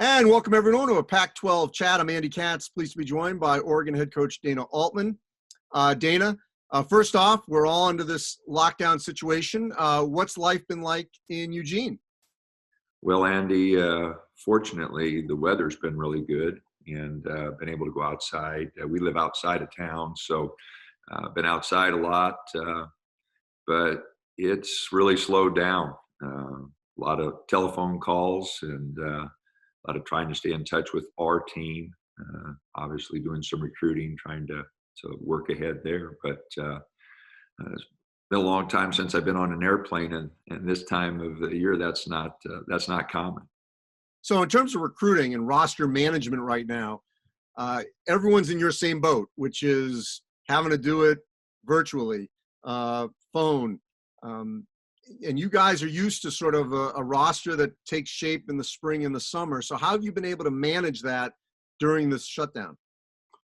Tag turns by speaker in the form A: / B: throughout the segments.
A: And welcome everyone to a Pac-12 chat. I'm Andy Katz, pleased to be joined by Oregon head coach Dana Altman. Dana, first off, we're all under this lockdown situation. What's life been like in Eugene?
B: Well, Andy, fortunately, the weather's been really good and been able to go outside. We live outside of town, so been outside a lot, but it's really slowed down. A lot of telephone calls and a lot of trying to stay in touch with our team, obviously doing some recruiting, trying to work ahead there. But it's been a long time since I've been on an airplane, and this time of the year, that's not common.
A: So in terms of recruiting and roster management right now, everyone's in your same boat, which is having to do it virtually, phone. And you guys are used to sort of a roster that takes shape in the spring and the summer. So how have you been able to manage that during this shutdown?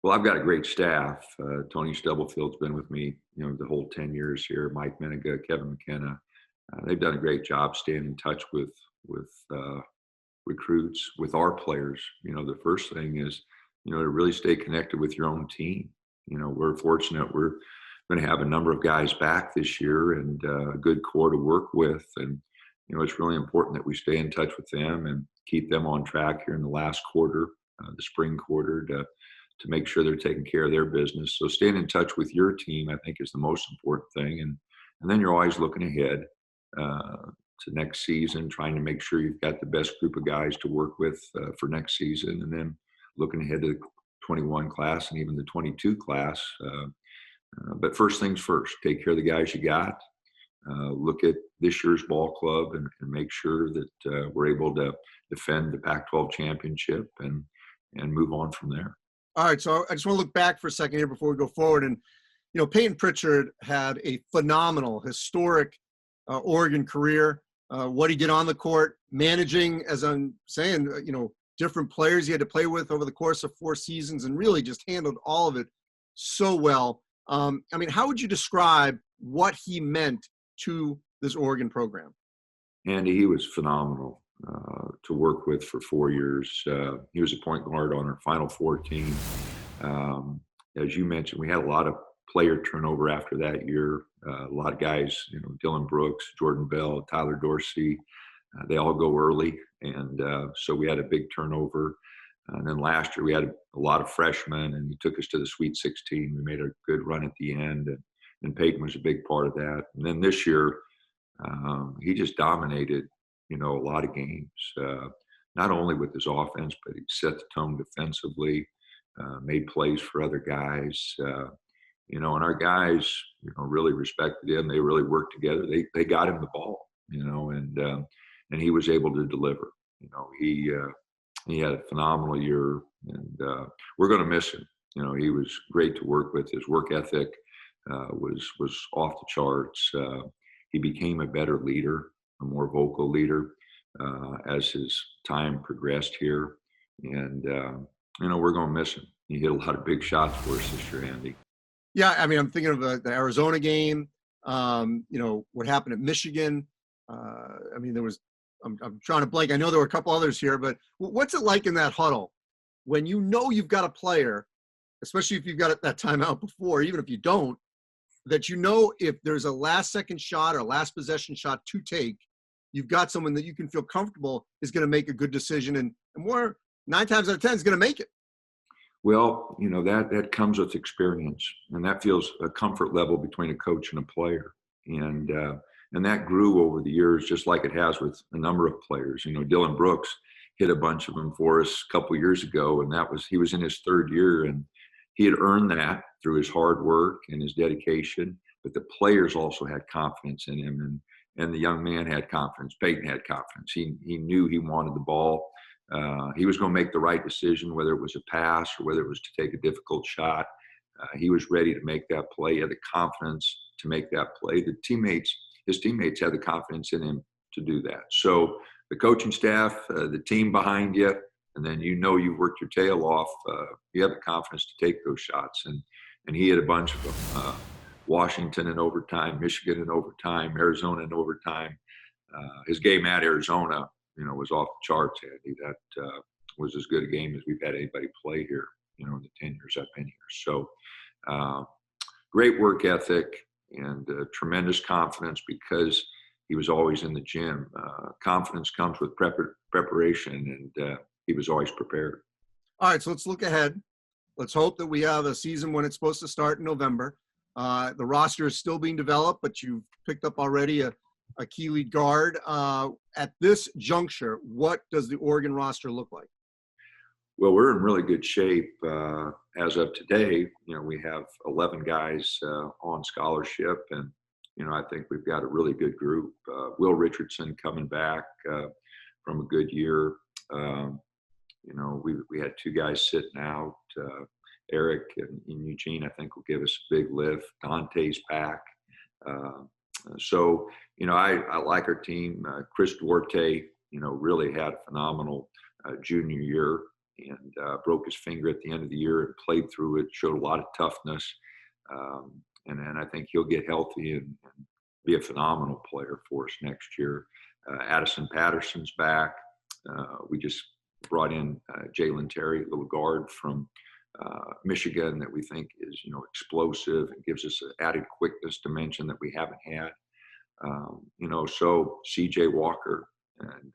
B: Well, I've got a great staff. Tony Stubblefield's been with me, the whole 10 years here. Mike Meniga, Kevin McKenna. They've done a great job staying in touch with recruits, with our players. The first thing is, to really stay connected with your own team. We're fortunate. We're going to have a number of guys back this year and a good core to work with. And, it's really important that we stay in touch with them and keep them on track here in the last quarter, the spring quarter, to make sure they're taking care of their business. So staying in touch with your team, I think, is the most important thing. And then you're always looking ahead to next season, trying to make sure you've got the best group of guys to work with for next season. And then looking ahead to the 21 class and even the 22 class. But first things first, take care of the guys you got. Look at this year's ball club and make sure that we're able to defend the Pac-12 championship and move on from there.
A: All right, so I just want to look back for a second here before we go forward. And, Payton Pritchard had a phenomenal, historic Oregon career. What he did on the court, managing, as I'm saying, different players he had to play with over the course of 4 seasons, and really just handled all of it so well. How would you describe what he meant to this Oregon program?
B: Andy, he was phenomenal to work with for 4 years. He was a point guard on our Final Four team. As you mentioned, we had a lot of player turnover after that year. A lot of guys, Dylan Brooks, Jordan Bell, Tyler Dorsey, they all go early. And so we had a big turnover. And then last year we had a lot of freshmen, and he took us to the Sweet 16. We made a good run at the end, and Payton was a big part of that. And then this year, he just dominated, a lot of games, not only with his offense, but he set the tone defensively, made plays for other guys, and our guys, really respected him. They really worked together. They got him the ball, and he was able to deliver. He had a phenomenal year, and we're going to miss him. He was great to work with. His work ethic was off the charts. He became a better leader, a more vocal leader as his time progressed here. And, we're going to miss him. He hit a lot of big shots for us this year, Andy.
A: Yeah, I'm thinking of the Arizona game, what happened at Michigan. There was I'm trying to blank. I know there were a couple others here, but what's it like in that huddle when you've got a player, especially if you've got that timeout before, even if you don't, that if there's a last-second shot or a last possession shot to take, you've got someone that you can feel comfortable is going to make a good decision, and more 9 times out of 10 is going to make it.
B: Well, that comes with experience, and that feels a comfort level between a coach and a player. And that grew over the years, just like it has with a number of players. Dylan Brooks hit a bunch of them for us a couple years ago, and he was in his 3rd year, and he had earned that through his hard work and his dedication. But the players also had confidence in him, and the young man had confidence. Payton had confidence. He knew he wanted the ball. He was going to make the right decision, whether it was a pass or whether it was to take a difficult shot. He was ready to make that play. He had the confidence to make that play. His teammates had the confidence in him to do that. So the coaching staff, the team behind you, and then you've worked your tail off, you have the confidence to take those shots. And he hit a bunch of them. Washington in overtime, Michigan in overtime, Arizona in overtime. His game at Arizona, was off the charts, Andy. was as good a game as we've had anybody play here, in the 10 years I've been here. So great work ethic and tremendous confidence because he was always in the gym. Confidence comes with preparation, and he was always prepared.
A: All right, so let's look ahead. Let's hope that we have a season when it's supposed to start in November. The roster is still being developed, but you've picked up already a key lead guard. At this juncture, what does the Oregon roster look like?
B: Well, we're in really good shape. As of today, we have 11 guys on scholarship, and, I think we've got a really good group. Will Richardson coming back from a good year. We had 2 guys sitting out. Eric and Eugene, I think, will give us a big lift. Dante's back. So, I like our team. Chris Duarte, really had a phenomenal junior year and broke his finger at the end of the year and played through it, showed a lot of toughness. And then I think he'll get healthy and be a phenomenal player for us next year. Addison Patterson's back. We just brought in Jalen Terry, a little guard from Michigan that we think is, explosive and gives us an added quickness dimension that we haven't had. So CJ Walker and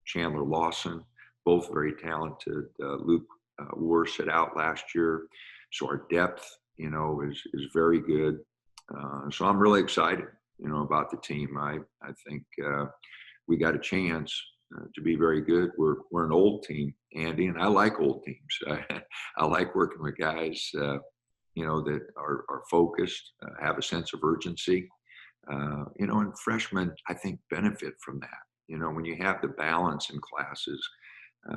B: Chandler Lawson, both very talented. Luke Wurr sat out last year. So our depth, is very good. So I'm really excited, about the team. I think we got a chance to be very good. We're an old team, Andy, and I like old teams. I like working with guys, that are focused, have a sense of urgency. And freshmen, I think, benefit from that. When you have the balance in classes,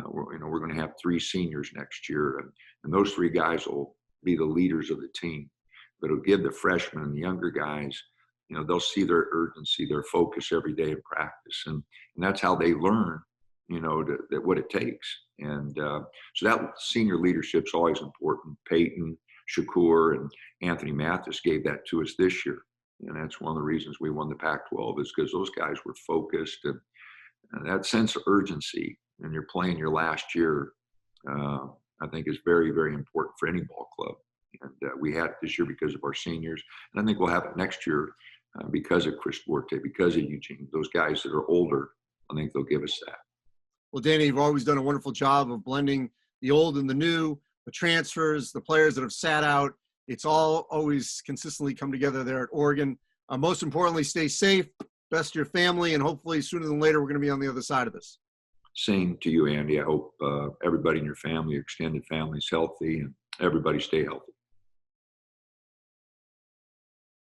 B: we're going to have 3 seniors next year, and those 3 guys will be the leaders of the team. But it'll give the freshmen and the younger guys, they'll see their urgency, their focus every day in practice. And that's how they learn, that what it takes. And so that senior leadership's always important. Payton, Shakur, and Anthony Mathis gave that to us this year. And that's one of the reasons we won the Pac-12 is because those guys were focused. And that sense of urgency, and you're playing your last year, I think is very, very important for any ball club. And we had it this year because of our seniors. And I think we'll have it next year because of Chris Duarte, because of Eugene. Those guys that are older, I think they'll give us that.
A: Well, Dana, you've always done a wonderful job of blending the old and the new, the transfers, the players that have sat out. It's all always consistently come together there at Oregon. Most importantly, stay safe, best to your family, and hopefully sooner than later, we're going to be on the other side of this.
B: Same to you, Andy. I hope everybody in your family, your extended family is healthy, and everybody stay healthy.